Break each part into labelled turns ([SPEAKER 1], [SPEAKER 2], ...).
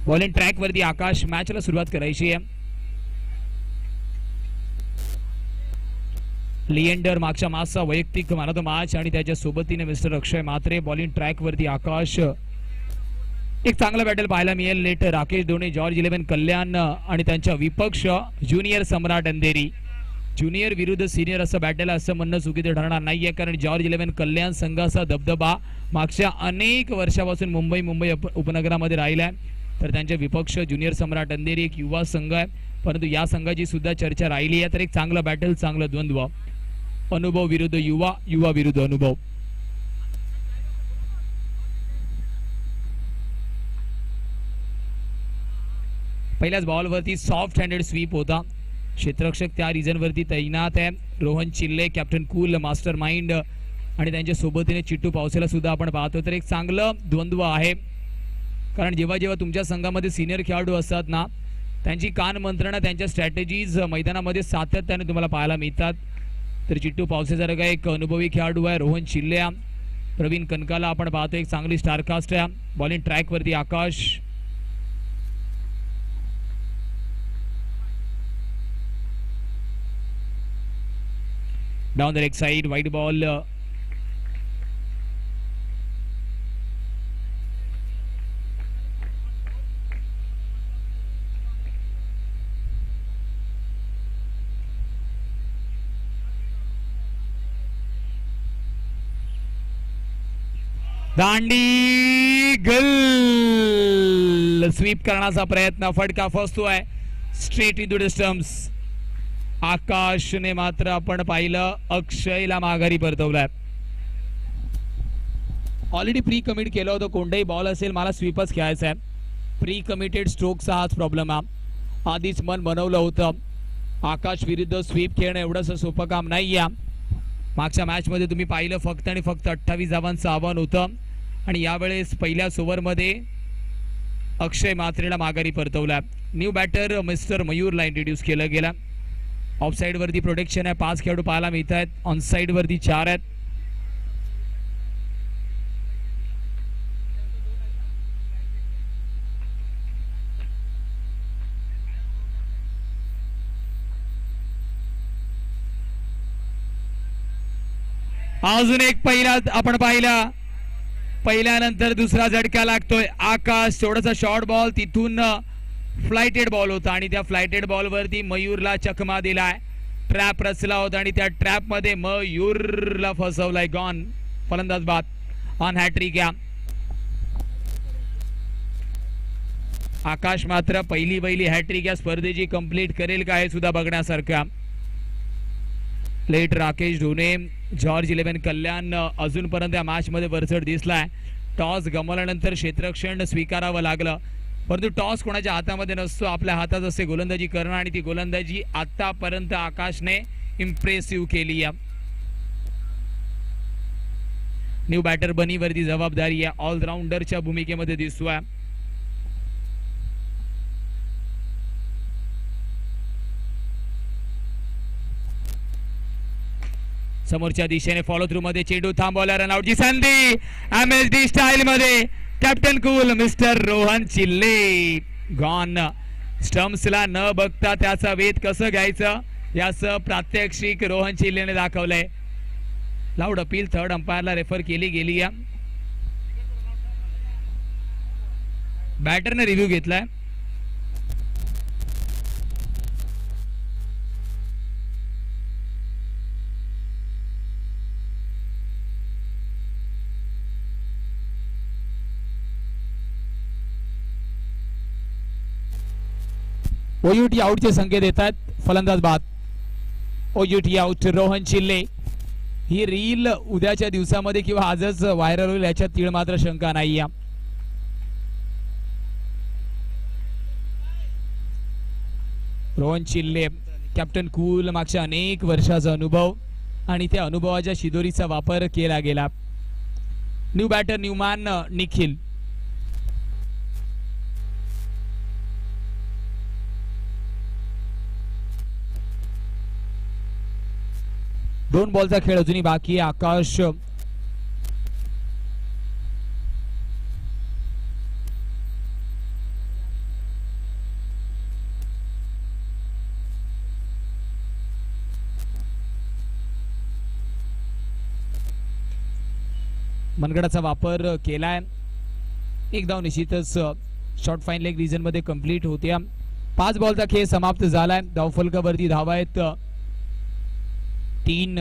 [SPEAKER 1] Bowling track वरती आकाश मॅचला सुरुवात करायची आहे. लिएंडर मागच्या मॅचचा वैयक्तिक मॅन ऑफ द मॅच आणि त्याच्या सोबतीने mister Akshay Mhatre. Bowling track वरती आकाश. एक चांगला बॅटल पाहायला मिळेल. लेट राकेश धोणे, जॉर्ज 11 कल्याण आणि त्यांच्या विपक्ष ज्युनियर सम्राट अंधेरी. ज्युनियर विरुद्ध सिनियर असं बॅटल असं म्हणणं चुकीचं ठरणार नाहीये, कारण जॉर्ज 11 कल्याण संघाचा दबदबा मागच्या अनेक वर्षापासून मुंबई उपनगरामध्ये राहिलाय. तर त्यांच्या विपक्ष ज्युनियर सम्राट अंधेरी एक युवा संघ आहे, परंतु या संघाची सुद्धा चर्चा राहिली आहे. तर एक चांगला बॅटल, चांगलं द्वंद्व. अनुभव विरुद्ध युवा, युवा विरुद्ध अनुभव. पहिल्याच बॉलवरती सॉफ्ट हँडेड स्वीप होता. क्षेत्ररक्षक त्या रिजन वरती तैनात आहे. Rohan Chille, captain cool, mastermind आणि त्यांच्या सोबतीने चिट्टू पावसेला सुद्धा आपण पाहतो. तर एक चांगलं द्वंद्व आहे, कारण जेव्हा जेव्हा तुमच्या संघामध्ये सिनियर खेळाडू असतात ना, त्यांची कान मंत्रणा, त्यांच्या स्ट्रॅटेजीज मैदानामध्ये सातत्याने तुम्हाला पाहायला मिळतात. तर चिट्टू पावसेसारखा एक अनुभवी खेळाडू आहे. रोहन चिल्ले, प्रवीण कनकाला आपण पाहतो, एक चांगली स्टारकास्ट आहे. बॉलिंग ट्रॅक वरती Akash. Down the leg side, wide ball. दांडी गल. स्वीप करण्याचा प्रयत्न, फटका फसतोय straight into the stumps. आकाशने मात्र आपण पाहिलं अक्षयला माघारी परतवलाय. ऑलरेडी प्री कमिट केलं होतं, कोणताही बॉल असेल मला स्वीपच खेळायचा आहे. प्री कमिटेड स्ट्रोकचा हाच प्रॉब्लेम आहे. आधीच मन बनवलं होतं. आकाश विरुद्ध स्वीप खेळणं एवढंच सोपं काम नाही आहे. मागच्या मॅच मध्ये तुम्ही पाहिलं फक्त आणि फक्त 28 धावांचं आव्हान होतं आणि यावेळेस पहिल्याच ओव्हरमध्ये अक्षय म्हात्रेला माघारी परतवला. न्यू बॅटर मिस्टर मयूरला इंट्रोड्यूस केलं गेलं. ऑफ साइड वरती प्रोटेक्शन आहे, 5 खेळाडू पाहायला मिळत आहेत. ऑन साइड वरती 4 आहेत. अजून एक पहिला आपण पाहिला, पहिल्यानंतर दुसरा झटका लागतोय. आकाश थोडासा शॉर्ट बॉल, तिथून फ्लाइटेड बॉल होता आणि त्या फ्लाइटेड बॉल वरती मयूरला चकमा दिलाय. ट्रॅप रचला होता आणि त्या ट्रॅप मध्ये मयूरला फसवलाय. गॉन. फलंदाज बाद. On hat trick. या आकाश मात्र पहिली हॅट्रिक या स्पर्धेची कंप्लीट करेल का हे सुद्धा बघण्यासारखं. लेट राकेश ढोणे, जॉर्ज 11 कल्याण अजूनपर्यंत या मॅच मध्ये वरचढ दिसलाय. टॉस गमावल्यानंतर क्षेत्ररक्षण स्वीकारावं लागलं, परंतु टॉस कोणाच्या हातामध्ये नसतो, आपल्या हातात असते गोलंदाजी करणं आणि ती गोलंदाजी आतापर्यंत आकाशने इम्प्रेसिव्ह केली आहे. न्यू बॅटर बनीवरती जबाबदारी आहे, ऑलराऊंडरच्या भूमिकेमध्ये दिसतोय. समोरच्या दिशेने फॉलो थ्रू मध्ये चेंडू थांबवला, रनआउटची संधी एमएसडी स्टाईल मध्ये. Captain cool mister Rohan Chille. Gone. स्टम्प्सला न बघता त्याचा वेध कसं घ्यायचं याचं प्रात्यक्षिक रोहन चिल्लेने दाखवलंय. लाऊड अपील थर्ड अंपायरला रेफर केली गेली. बॅटरने रिव्ह्यू घेतलाय. ओयूटी आउटचे संकेत येतात. फलंदाज बाद. O U T out. रोहन चिल्ले. ही रील उद्याच्या दिवसामध्ये किंवा आजच व्हायरल होईल याच्यात तीळ मात्र शंका नाही. रोहन चिल्ले, कॅप्टन कूल, मागच्या अनेक वर्षाचा अनुभव आणि त्या अनुभवाच्या शिदोरीचा वापर केला गेला. New batter new man Nikhil. दोन बॉलचा खेळ अजूनही बाकी आहे. आकाश मनगडाचा वापर केलाय. एक धाव निश्चितच शॉर्ट फाईन लेग रिजन मध्ये कंप्लीट होत्या. 5 बॉलचा खेळ समाप्त झालाय. धावफलकावरती धावा आहेत 3.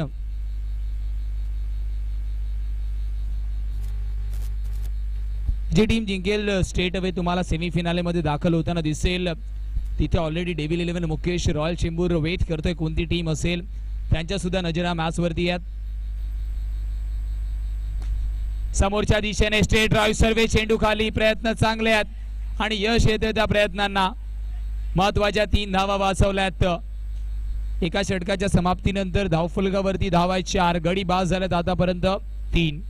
[SPEAKER 1] जी टीम जिंकेल स्टेट अवे तुम्हाला सेमीफिनाले मध्ये दाखल होताना दिसेल. तिथे already devil 11 Mukesh royal Chembur wait करतोय कोणती टीम असेल. त्यांच्या सुद्धा नजरा मॅच वरती आहेत. समोरच्या दिशेने स्ट्रेट ड्राईव्ह सर्वे, चेंडू खाली, प्रयत्न चांगले आहेत आणि यश येते त्या प्रयत्नांना. महत्वाच्या 3 धावा वाचवल्यात. एका षटकाच्या समाप्तीनंतर धावफलकावरती धावा 4. गडी बाद झाल्यात आतापर्यंत 3.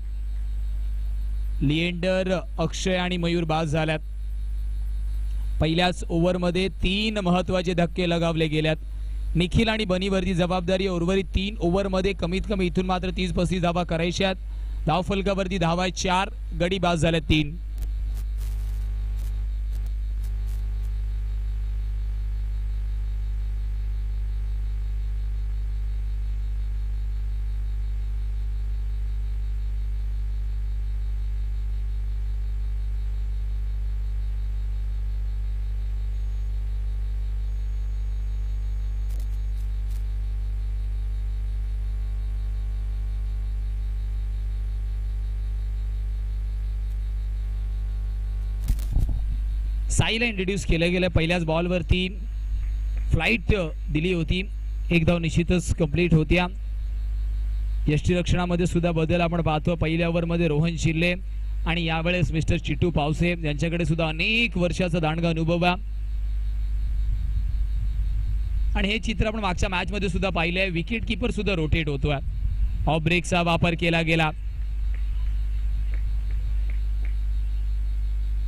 [SPEAKER 1] लिएंडर, अक्षय आणि मयूर बाद झाल्यात. पहिल्याच ओव्हरमध्ये 3 महत्वाचे धक्के लगावले गेल्यात. निखिल आणि बनीवरती जबाबदारी. उर्वरित 3 ओव्हरमध्ये कमीत कमी इथून मात्र 30-35 धावा करायच्यात. धावफलकावरती धावा 4. गडी बाद झाल्यात 3. साईला इंट्रोड्यूस केलं गेलं. पहिल्याच बॉलवरती फ्लाईट दिली होती. एक धाव निश्चितच कंप्लीट होत्या. यष्टीरक्षणामध्ये सुद्धा बदल आपण पाहतो. पहिल्या ओव्हरमध्ये रोहन शिर्ले आणि यावेळेस मिस्टर चिट्टू पावसे यांच्याकडे सुद्धा अनेक वर्षाचा दांडगा अनुभव आहे. आणि हे चित्र आपण मागच्या मॅच मध्ये सुद्धा पाहिलंय. विकेट किपर सुद्धा रोटेट होतोय. ऑफ ब्रेकचा वापर केला गेला.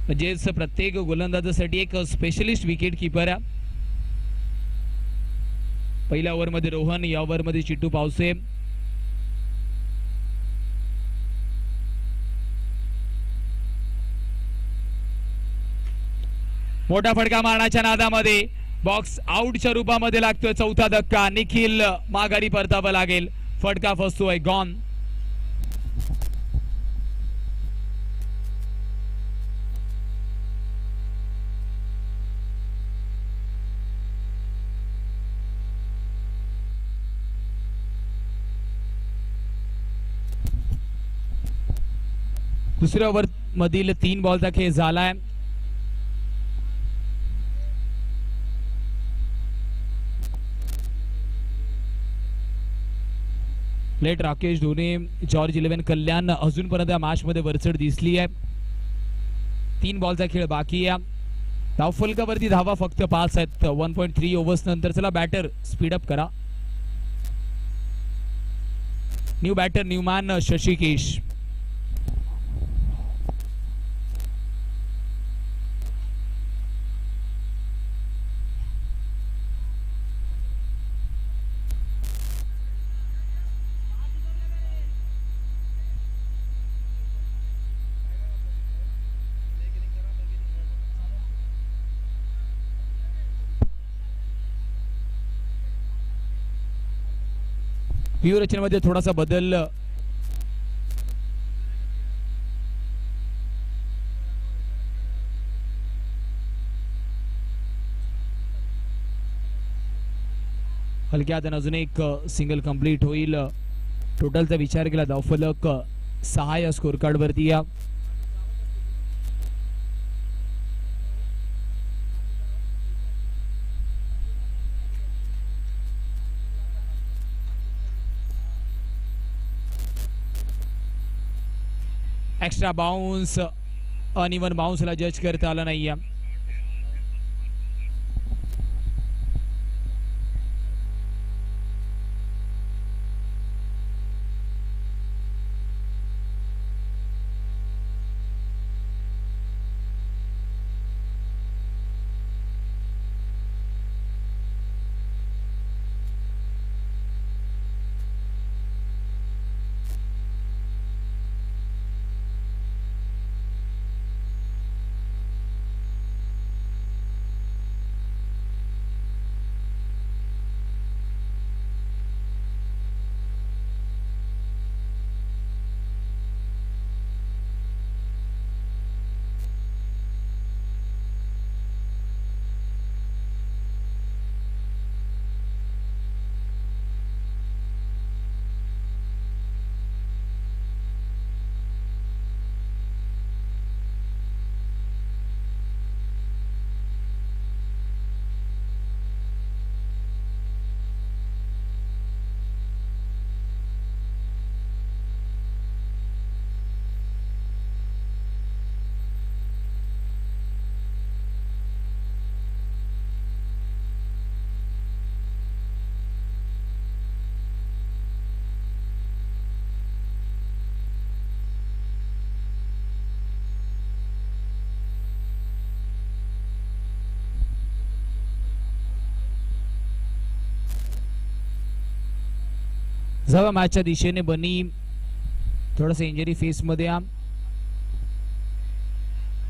[SPEAKER 1] म्हणजेच प्रत्येक गोलंदाजासाठी एक स्पेशलिस्ट विकेट किपर आहे. पहिल्या ओव्हरमध्ये रोहन, या ओव्हरमध्ये चिट्टू पावसे. मोठा फटका मारण्याच्या नादामध्ये बॉक्स आउटच्या रूपामध्ये लागतोय. 4था धक्का. निखिल माघारी परतावं लागेल. फटका फसतोय. गॉन. दुसऱ्या ओव्हर मधील 3 बॉलचा खेळ झालाय. लेट राकेश ढोणे, जॉर्ज 11 कल्याण अजूनपर्यंत या मॅच मध्ये वरचढ दिसली आहे. 3 बॉलचा खेळ बाकी आहे. धावफलकावरती धावा फक्त 5 आहेत 1.3 ओव्हर्स नंतर. चला बॅटर स्पीड अप करा. New batter new man Shashikesh. व्यूहरचनेमध्ये थोडासा बदल. हलक्या हाताने अजून एक सिंगल कंप्लीट होईल. टोटलचा विचार केला धावफलक 6 या स्कोर कार्ड वरती. या एक्स्ट्रा बाउन्स, अनइवन बाउन्सला जज करता आला नाहीये. जवळ मॅचच्या दिशेने बनी थोडस इंजरी फेस मध्ये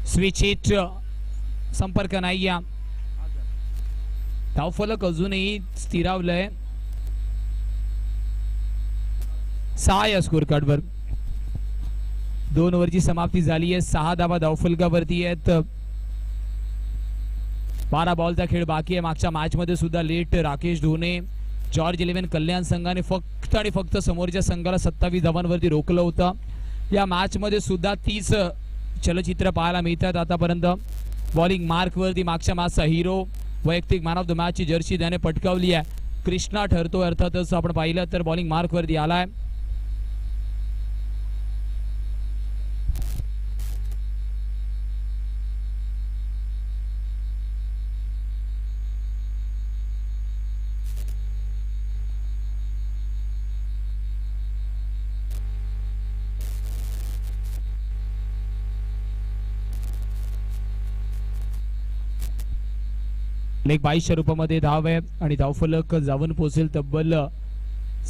[SPEAKER 1] स्विच हिट संपर्क नाही या धावफलक अजूनही स्थिरावलंय 6 या स्कोर कार्डवर 2 ओव्हरची समाप्ती झाली आहे 6 धावा धावफलकावरती आहेत 12 बॉलचा खेळ बाकी आहे मागच्या मॅच मध्ये सुद्धा लेट राकेश ढोणे जॉर्ज 11 कल्याण संघाने फक्त आणि फक्त समोरच्या संघाला 27 धावांवरती रोखलं होतं या मॅच मध्ये सुद्धा 30 चलचित्र पाहायला मिळतात आतापर्यंत बॉलिंग मार्क वरती मागच्या मॅचचा हिरो वैयक्तिक मॅन ऑफ द मॅच ची जर्सी त्याने पटकावली आहे कृष्णा ठरतो अर्थातच आपण पाहिलं तर बॉलिंग मार्क वरती आलाय लेग 2200 रुपयामध्ये धाव आहे आणि धावफलक जाऊन पोहोचेल तब्बल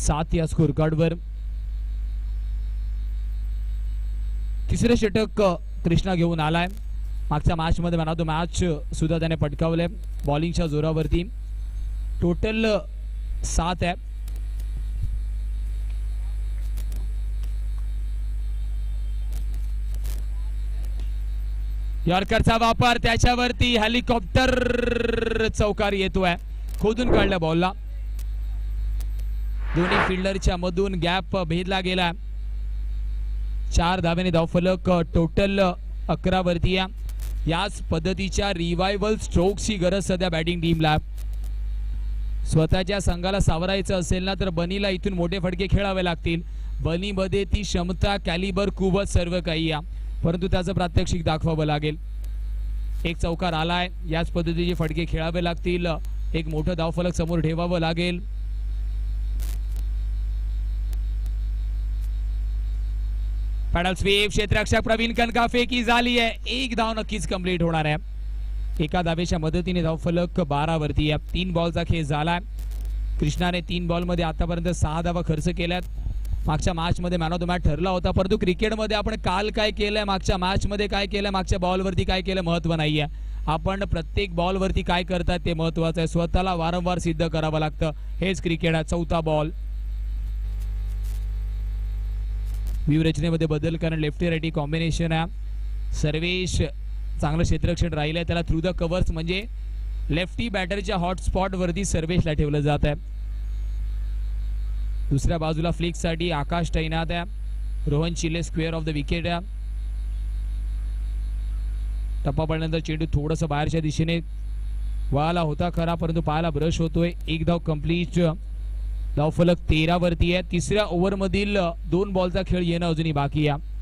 [SPEAKER 1] 7 या स्कोर कार्डवर तिसरे षटक कृष्णा घेऊन आलाय मागच्या मॅच मध्ये मॅन ऑफ द मॅच सुद्धा त्याने पटकावलंय बॉलिंगच्या जोरावरती टोटल 7 आहे यॉर्करचा वापर त्याच्यावरती हेलिकॉप्टर चौकार येतोय खोदून काढल्या बॉलला दोन्ही फिल्डरच्या मधून गॅप भेदला गेला 4 धावेने धावफलक टोटल 11 वरती याच पद्धतीच्या रिवायवल स्ट्रोक्सची गरज सध्या बॅटिंग टीमला स्वतःच्या संघाला सावरायचं असेल ना तर बनीला इथून मोठे फटके खेळावे लागतील बनीमध्ये ती क्षमता कॅलिबर कुवत सर्व काही परंतु त्याचं प्रात्यक्षिक दाखवावं लागेल एक चौकार आलाय याच पद्धतीचे फटके खेळावे लागतील एक मोठं धावफलक समोर ठेवावं लागेल पॅडल स्वीप क्षेत्ररक्षक प्रवीण कनकाफेकी झाली आहे एक धाव नक्कीच कंप्लीट होणार आहे एका धावेच्या मदतीने धावफलक 12 वरती आहे 3 बॉलचा खेळ झालाय कृष्णाने 3 बॉल मध्ये आतापर्यंत 6 धावा खर्च केल्यात मागच्या मॅच मध्ये मॅन ऑफ द मॅच ठरला होता परंतु क्रिकेटमध्ये आपण काल काय केलंय मागच्या मॅच मध्ये काय केलंय मागच्या बॉलवरती काय केलं महत्व नाहीये आपण प्रत्येक बॉलवरती काय करतात ते महत्वाचं आहे स्वतःला वारंवार सिद्ध करावं लागतं हेच क्रिकेट आहे चौथा बॉल व्यूहरचनेमध्ये बदल कारण लेफ्टी राईटी कॉम्बिनेशन आहे सर्वेश चांगलं क्षेत्ररक्षण राहिलंय त्याला थ्रू द कव्हर्स म्हणजे लेफ्टी बॅटरच्या हॉटस्पॉट वरती सर्वेशला ठेवलं जात आहे दुसऱ्या बाजूला फ्लिक साठी आकाश तैनात आहे रोहन चिले स्क्वेअर ऑफ द विकेट आहे टप्पा पडल्यानंतर चेंडू थोडस बाहेरच्या दिशेने वळाला होता खरा परंतु पायाला ब्रश होतोय एक धाव कंप्लीट धावफलक 13 वरती आहे तिसऱ्या ओव्हर मधील 2 बॉलचा खेळ येणं अजूनही बाकी आहे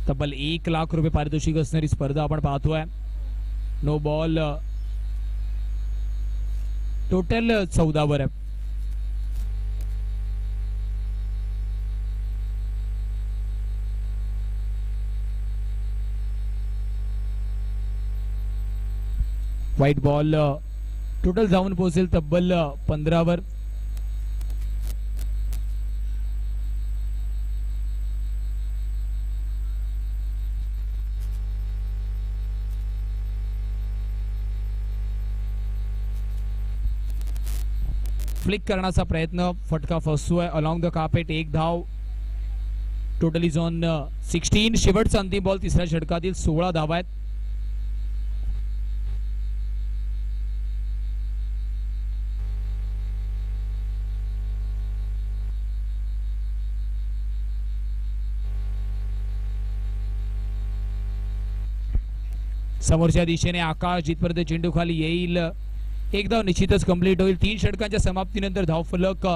[SPEAKER 1] तब्बल 1 लाख रुपये पारितोषिक असणारी स्पर्धा आपण पाहतोय नो बॉल टोटल 14 वर आहे व्हाईट बॉल टोटल जाऊन पोहोचेल तब्बल 15 वर फ्लिक करण्याचा प्रयत्न फटका फसतोय अलॉंग द कार्पेट एक धाव टोटली झोन 16 शेवटचा अंतिम बॉल तिसऱ्या षटकातील 16 धावा आहेत समोरच्या दिशेने आकाश जिथपर्यंत चेंडू खाली येईल एक धाव निश्चितच कंप्लीट होईल 3 षटकांच्या समाप्तीनंतर धावफलक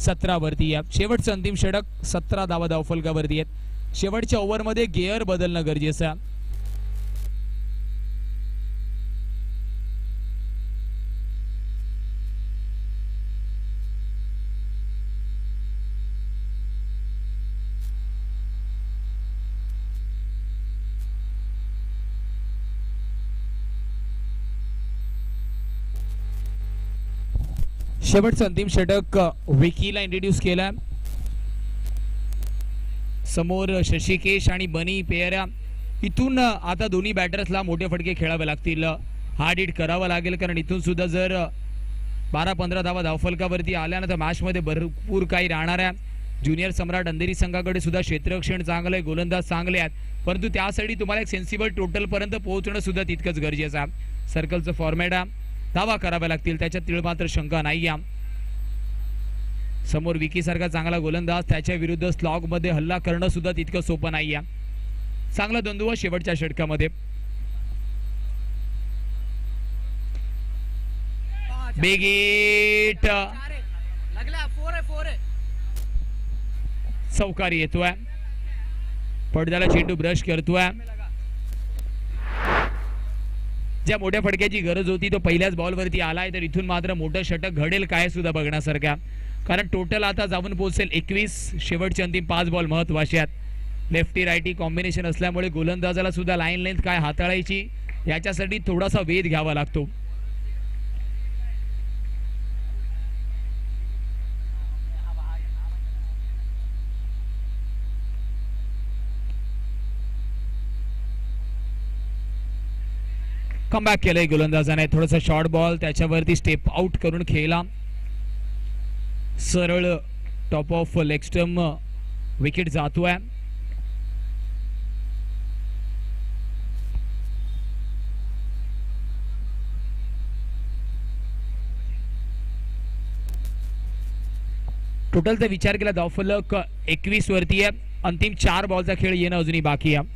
[SPEAKER 1] 17 वरती आहे शेवटचं अंतिम षटक 17 धावा धावफलकावरती आहेत शेवटच्या ओव्हरमध्ये गिअर बदलणं गरजेचं आहे शेवटचं अंतिम षटक विकीला इंट्रोड्यूस केला. समोर शशिकेश आणि बनी पेयरा. इथून आता दोन्ही बॅटर्सला मोठे फटके खेळावे लागतील, हार्ड हिट करावं लागेल, कारण इथून सुद्धा जर 12-15 धावा धावफलकावरती आल्या ना तर मॅचमध्ये भरपूर काही राहणार आहे. ज्युनियर सम्राट अंधेरी संघाकडे सुद्धा क्षेत्ररक्षण चांगलं आहे, गोलंदाज चांगले आहेत, परंतु त्यासाठी तुम्हाला एक सेन्सिबल टोटल पर्यंत पोहोचणं सुद्धा तितकंच गरजेचं आहे. सर्कलचं फॉर्मॅट आहे, धावा कराव्या लागतील, त्याच्यात तीळ मात्र शंका नाही आहे. समोर विकी सारखा चांगला गोलंदाज, त्याच्या विरुद्ध स्लॉग मध्ये हल्ला करणं सुद्धा तितकं सोपं नाही आहे. चांगला द्वंद्व शेवटच्या षटकामध्ये. बिग हिट, चौकारी येतोय, पडद्याला चेंडू ब्रश करतोय. ज्या मोठ्या फटक्याची गरज होती तो पहिल्याच बॉलवरती आलाय, तर इथून मात्र मोठं षटक घडेल काय सुद्धा बघण्यासारख्या, कारण टोटल आता जाऊन पोहोचेल 21. शेवटचे अंतिम 5 बॉल महत्वाचे आहेत. लेफ्टी रायटी कॉम्बिनेशन असल्यामुळे गोलंदाजाला सुद्धा लाईन लेंथ काय हाताळायची याच्यासाठी थोडासा वेध घ्यावा लागतो. कमबॅक केलंय गोलंदाजाने, थोडासा शॉर्ट बॉल त्याच्यावरती स्टेप आउट करून खेळला, सरळ top of leg stump wicket जातोय. टोटलचा विचार केला धावफलक 21 वरती आहे. अंतिम 4 बॉलचा खेळ येणं अजूनही बाकी आहे.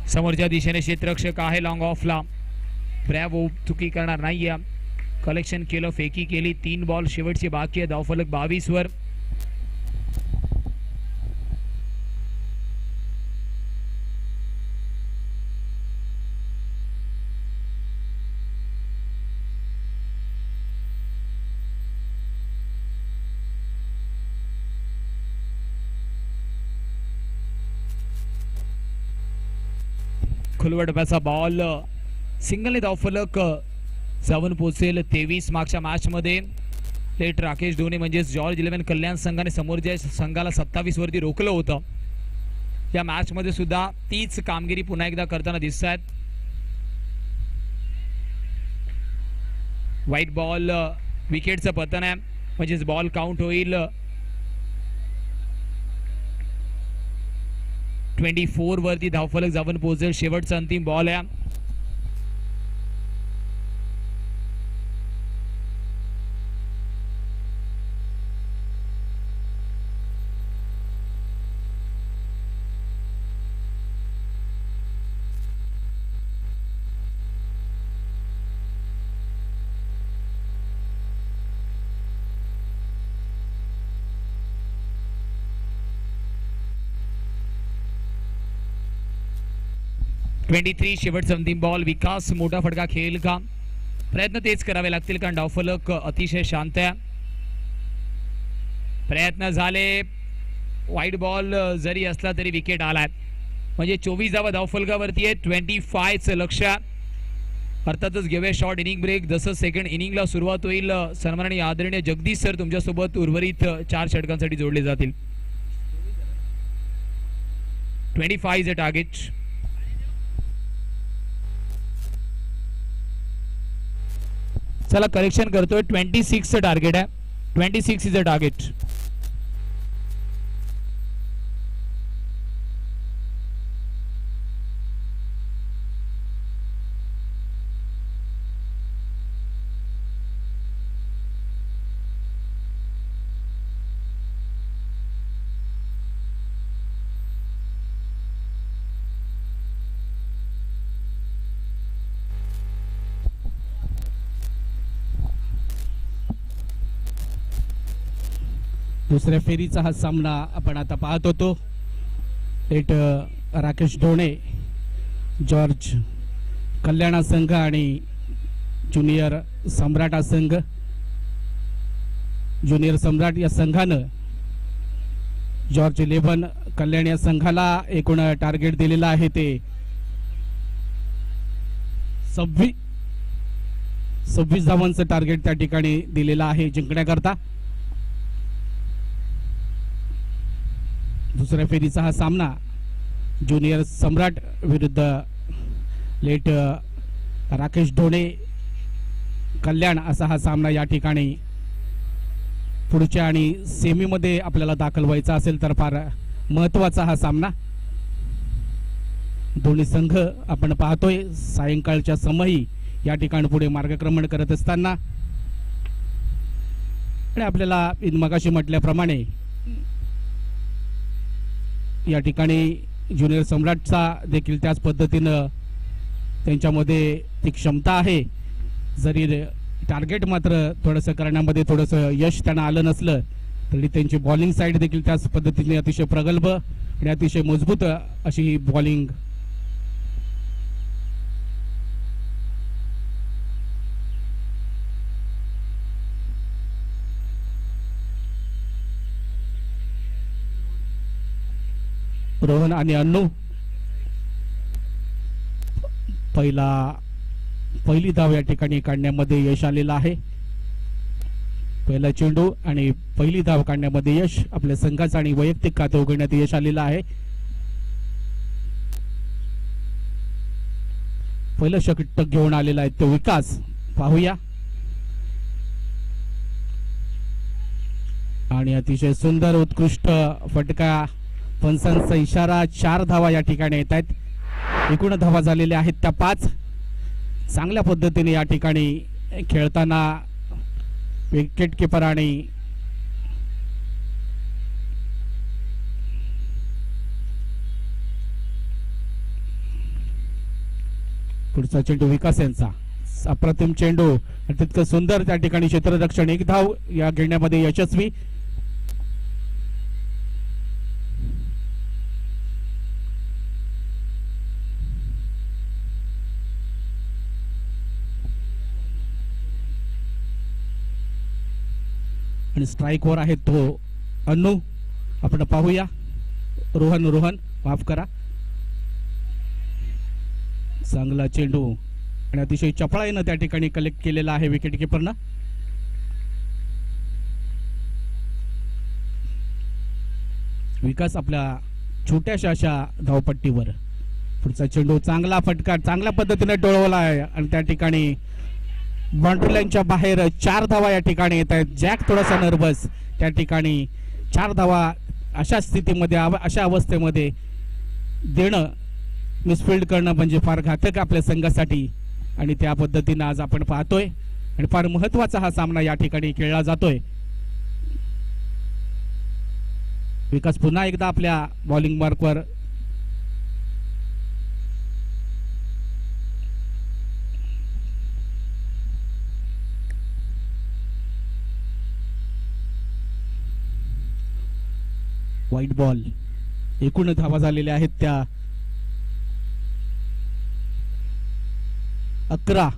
[SPEAKER 1] समोरच्या दिशेने क्षेत्ररक्षक आहे लॉंग ऑफला, ब्रॅवो चुकी करणार नाहीये. कलेक्शन केलं, फेकी केली, 3 बॉल शेवटची बाकी आहे, धावफलक 22 वर. खुलवा डब्याचा बॉल, सिंगलने धावफलक जाऊन पोहोचेल 23. मागच्या मॅच मध्ये लेट राकेश डोणे म्हणजेच जॉर्ज 11 कल्याण संघाने समोरच्या संघाला 27 वरती रोखलं होतं. या मॅच मध्ये सुद्धा तीच कामगिरी पुन्हा एकदा करताना दिसत आहेत. व्हाईट बॉल, विकेटचं पतन आहे, म्हणजेच बॉल काउंट होईल. 24 वरती धावफलक जाऊन पोहोचेल, शेवटचा अंतिम बॉल आहे. शेवटचा अंतिम बॉल. विकास मोठा फटका खेळेल का? प्रयत्न तेच करावे लागतील, कारण धावफलक अतिशय शांत आहे. प्रयत्न झाले, वाईट बॉल जरी असला तरी विकेट आलाय, म्हणजे 24 धावा धावफलकावरती आहे. 25 चं लक्ष. अर्थातच घेऊया शॉर्ट इनिंग ब्रेक. जसं सेकंड इनिंगला सुरुवात होईल, सन्माननीय आदरणीय जगदीश सर तुमच्यासोबत उर्वरित 4 षटकांसाठी जोडले जातील. 25 इज अ टार्गेट. चला करेक्शन करतोय, 26 चं टार्गेट आहे. 26 इज अ टार्गेट.
[SPEAKER 2] दुसऱ्या फेरीचा हा सामना आपण आता पाहत होतो. थेट राकेश ढोणे जॉर्ज कल्याणा संघ आणि ज्युनियर सम्राट हा संघ. ज्युनियर सम्राट या संघानं जॉर्ज 11 कल्याण या संघाला एकूण टार्गेट दिलेलं आहे ते 26 धावांचं टार्गेट त्या ठिकाणी दिलेलं आहे जिंकण्याकरता. दुसऱ्या फेरीचा हा सामना ज्युनियर सम्राट विरुद्ध लेट राकेश ढोणे कल्याण असा हा सामना या ठिकाणी पुढच्या आणि सेमीमध्ये आपल्याला दाखल व्हायचा असेल तर फार महत्वाचा हा सामना. दोन्ही संघ आपण पाहतोय सायंकाळच्या समयी या ठिकाणी पुढे मार्गक्रमण करत असताना आणि आपल्याला मगाशी म्हटल्याप्रमाणे या ठिकाणी ज्युनियर सम्राटचा देखील त्याच पद्धतीनं त्यांच्यामध्ये ती क्षमता आहे. जरी टार्गेट मात्र थोडंसं करण्यामध्ये थोडंसं यश त्यांना आलं नसलं तरी त्यांची बॉलिंग साईड देखील त्याच पद्धतीने अतिशय प्रगल्भ आणि अतिशय मजबूत अशी ही बॉलिंग रोहन आणि अन्नू पहिली धाव या ठिकाणी काढण्यामध्ये यश आलेलं आहे. पहिला चेंडू आणि पहिली धाव काढण्यामध्ये यश आपल्या संघाचं आणि वैयक्तिक खाते उघडण्यात यश आलेलं आहे. पहिलं षटक घेऊन आलेला आहे तो विकास पाहूया. आणि अतिशय सुंदर उत्कृष्ट फटका पंचांचा इशारा 4 धावा या ठिकाणी येत आहेत. एकूण धावा झालेल्या आहेत त्या 5. चांगल्या पद्धतीने या ठिकाणी खेळताना विकेट किपर आणि पुढचा चेंडू विकास यांचा अप्रतिम चेंडू तितकं सुंदर त्या ठिकाणी क्षेत्ररक्षण 1 धाव या घेण्यामध्ये यशस्वी. आणि स्ट्राइक वर आहे तो अन्नू. आपण पाहूया रोहन माफ करा. चांगला चेंडू आणि अतिशय चपळाईनं त्या ठिकाणी कलेक्ट केलेला आहे विकेट किपरनं. विकास आपल्या छोट्याशा अशा धावपट्टीवर पुढचा चेंडू चांगला फटका चांगल्या पद्धतीने टोळवला आहे आणि त्या ठिकाणी बाउंड्री लाईनच्या बाहेर 4 धावा या ठिकाणी येत आहेत. जॅक थोडासा नर्वस त्या ठिकाणी 4 धावा अशा स्थितीमध्ये अशा अवस्थेमध्ये देणं मिसफिल्ड करणं म्हणजे फार घातक आपल्या संघासाठी आणि त्या पद्धतीनं आज आपण पाहतोय आणि फार महत्वाचा हा सामना या ठिकाणी खेळला जातोय. विकास पुन्हा एकदा आपल्या बॉलिंग मार्कवर व्हाईट बॉल. एकूण धावा झालेल्या आहेत त्या 11.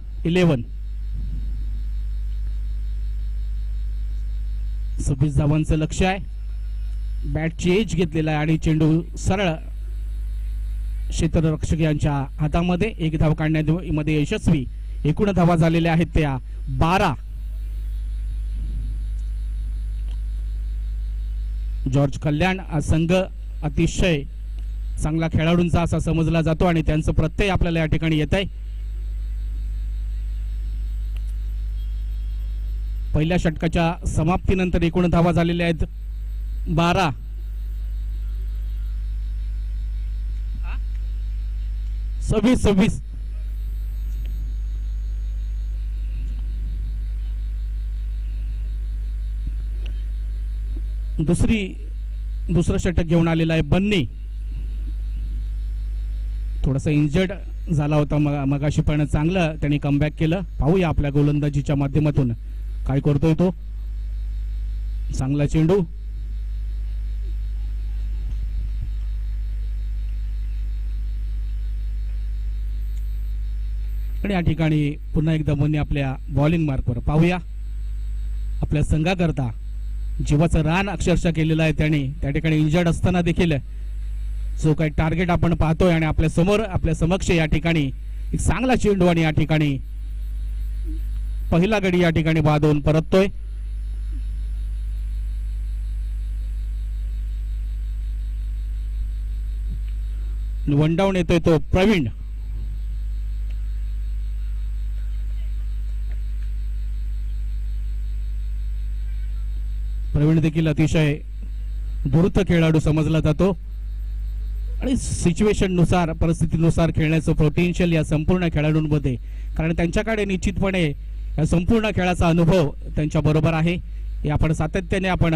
[SPEAKER 2] 26 धावांचं लक्ष आहे. बॅटची एज घेतलेला आहे आणि चेंडू सरळ क्षेत्ररक्षक यांच्या हातामध्ये 1 धाव काढण्यामध्ये यशस्वी. एकूण धावा झालेल्या आहेत त्या 12. जॉर्ज कल्याण हा संघ अतिशय चांगला खेळाडूंचा असा समजला जातो आणि त्यांचं प्रत्यय आपल्याला या ठिकाणी येत आहे. पहिल्या षटकाच्या समाप्तीनंतर एकूण धावा झालेल्या आहेत 12. सव्वीस. दुसरं षटक घेऊन आलेला आहे बन्नी. थोडासा इंजर्ड झाला होता मगाशी पण चांगलं त्यांनी कमबॅक केलं. पाहूया आपल्या गोलंदाजीच्या माध्यमातून काय करतोय तो. चांगला चेंडू आणि या ठिकाणी पुन्हा एकदा बन्नी आपल्या बॉलिंग मार्कवर पाहूया. आपल्या संघाकरता जीवाचं रान अक्षरशः केलेलं आहे त्याने. त्या ठिकाणी इंजर्ड असताना देखील जो काही टार्गेट आपण पाहतोय आणि आपल्या समोर आपल्या समक्ष या ठिकाणी एक चांगला चेंडू आणि या ठिकाणी पहिला गडी या ठिकाणी बाद होऊन परततोय. वन डाऊन येतोय तो प्रवीण. प्रवीण देखील अतिशय धूर्त खेळाडू समजला जातो आणि सिच्युएशन नुसार परिस्थितीनुसार खेळण्याचं पोटेन्शियल या संपूर्ण खेळाडूंमध्ये, कारण त्यांच्याकडे निश्चितपणे या संपूर्ण खेळाचा अनुभव त्यांच्या बरोबर आहे. हे आपण सातत्याने आपण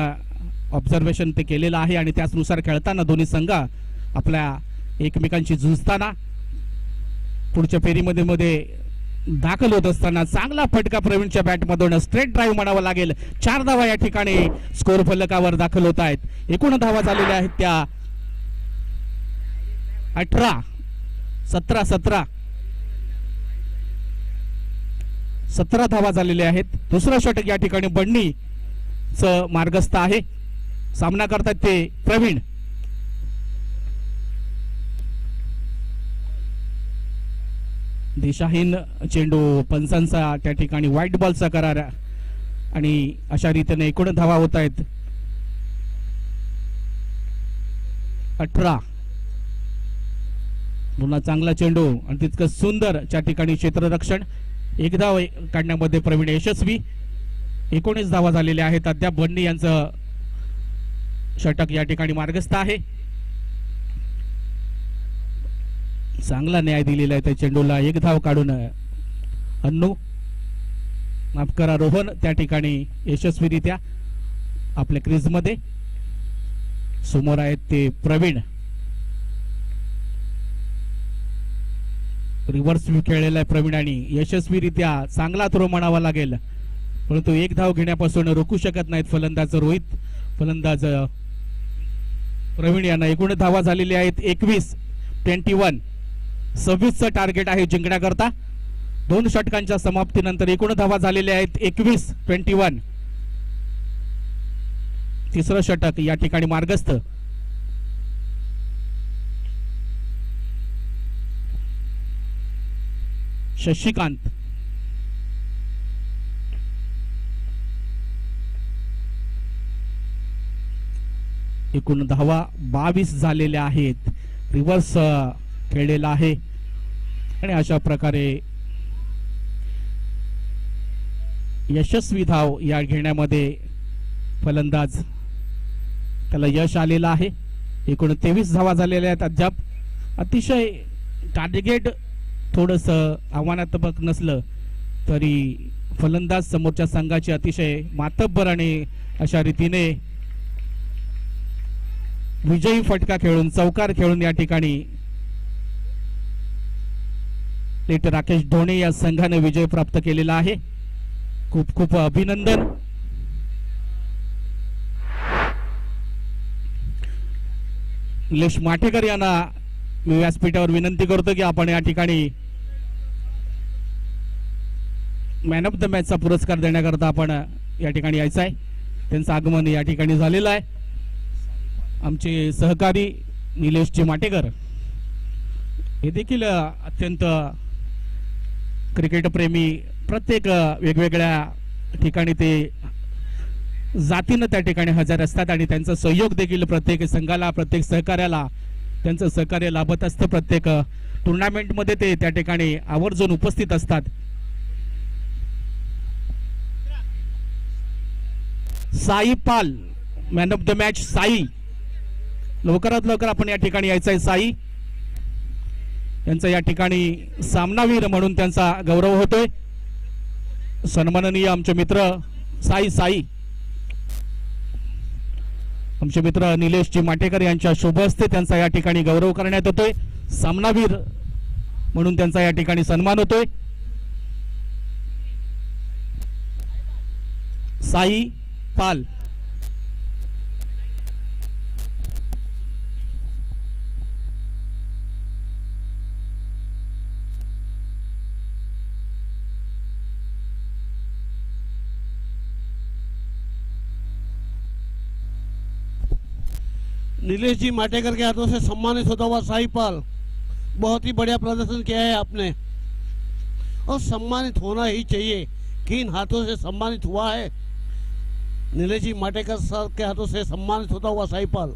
[SPEAKER 2] ऑब्झर्वेशन ते केलेलं आहे आणि त्याचनुसार खेळताना दोन्ही संघ आपल्या एकमेकांशी झुंजताना पुढच्या फेरीमध्ये मध्ये दाखल होत असताना चांगला फटका प्रवीणच्या बॅटमधून स्ट्रेट ड्राईव्ह म्हणावा लागेल. 4 धावा या ठिकाणी स्कोर फलकावर दाखल होत आहेत. एकूण धावा झालेल्या आहेत त्या 18, 17 धावा झालेल्या आहेत. दुसरा षटक या ठिकाणी बन्नीचं मार्गस्थ आहे. सामना करतात ते प्रवीण. दिशाहीन चेंडू, पंचांचा त्या ठिकाणी व्हाईट बॉलचा करार आणि अशा रीतीने एकूण धावा होत आहेत 18. पुन्हा चांगला चेंडू आणि तितकं सुंदर त्या ठिकाणी क्षेत्ररक्षण. एक धाव काढण्यामध्ये प्रवीण यशस्वी. 19 धावा झालेल्या आहेत. अद्याप बन्नी यांचं षटक या ठिकाणी मार्गस्थ आहे. चांगला न्याय दिलेला आहे त्या चेंडूला. एक धाव काढून अन्नू, माफ करा रोहन, त्या ठिकाणी यशस्वीरित्या आपल्या क्रीजमध्ये. समोर आहेत ते प्रवीण. रिव्हर्स व्यू खेळलेला आहे प्रवीण आणि यशस्वीरित्या चांगला थ्रो म्हणावा लागेल, परंतु एक धाव घेण्यापासून रोखू शकत नाहीत फलंदाज रोहित. फलंदाज प्रवीण यांना. एकूण धावा झालेल्या आहेत 21, 21. 26चं टार्गेट आहे जिंकण्याकरता. 2 षटकांच्या समाप्तीनंतर एकूण धावा झालेल्या आहेत 21, 21. तिसरं षटक या ठिकाणी मार्गस्थ. शशिकांत. एकूण धावा 22 झालेल्या आहेत. रिव्हर्स खेळलेला आहे आणि अशा प्रकारे यशस्वी धाव या घेण्यामध्ये फलंदाज त्याला यश आलेलं आहे. एकूण 23 धावा झालेल्या आहेत. अद्याप अतिशय टार्गेट थोडस आव्हानात्मक नसलं तरी फलंदाज समोरच्या संघाची अतिशय मातब्बर आणि अशा रीतीने विजयी फटका खेळून, चौकार खेळून या ठिकाणी लेट राकेश ढोणे या संघाने विजय प्राप्त केलेला आहे. खूप खूप अभिनंदन. निलेश माटेकर यांना मी व्यासपीठावर विनंती करतो की आपण या ठिकाणी मॅन ऑफ द मॅचचा पुरस्कार देण्याकरता आपण या ठिकाणी यायचं आहे. त्यांचं आगमन या ठिकाणी झालेलं आहे. आमचे सहकारी निलेशजी माटेकर हे देखील अत्यंत क्रिकेट प्रेमी, प्रत्येक वेगवेगळ्या ठिकाणी ते जातीनं त्या ठिकाणी हजर असतात आणि त्यांचा सहयोग देखील प्रत्येक संघाला, प्रत्येक सहकार्याला त्यांचं सहकार्य लाभत असतं. प्रत्येक टुर्नामेंटमध्ये ते त्या ठिकाणी आवर्जून उपस्थित असतात. Sai Pal, man of the match Sai. लवकरात लवकर आपण या ठिकाणी यायचं आहे. साई यांचा या ठिकाणी सामनावीर म्हणून त्यांचा गौरव होतोय. सन्माननीय आमचे मित्र साई आमचे मित्र निलेशजी माटेकर यांच्या शुभ हस्ते त्यांचा या ठिकाणी गौरव करण्यात येतोय. सामनावीर म्हणून त्यांचा या ठिकाणी सन्मान होतोय. साई पाल.
[SPEAKER 3] नीलेश जी माटेकर के हाथों से सम्मानित होता हुआ साईपाल, बहुत ही बढ़िया प्रदर्शन किया है आपने और सम्मानित होना ही चाहिए। किन हाथों से सम्मानित हुआ है? नीलेश जी माटेकर सर के हाथों से सम्मानित होता हुआ साईपाल।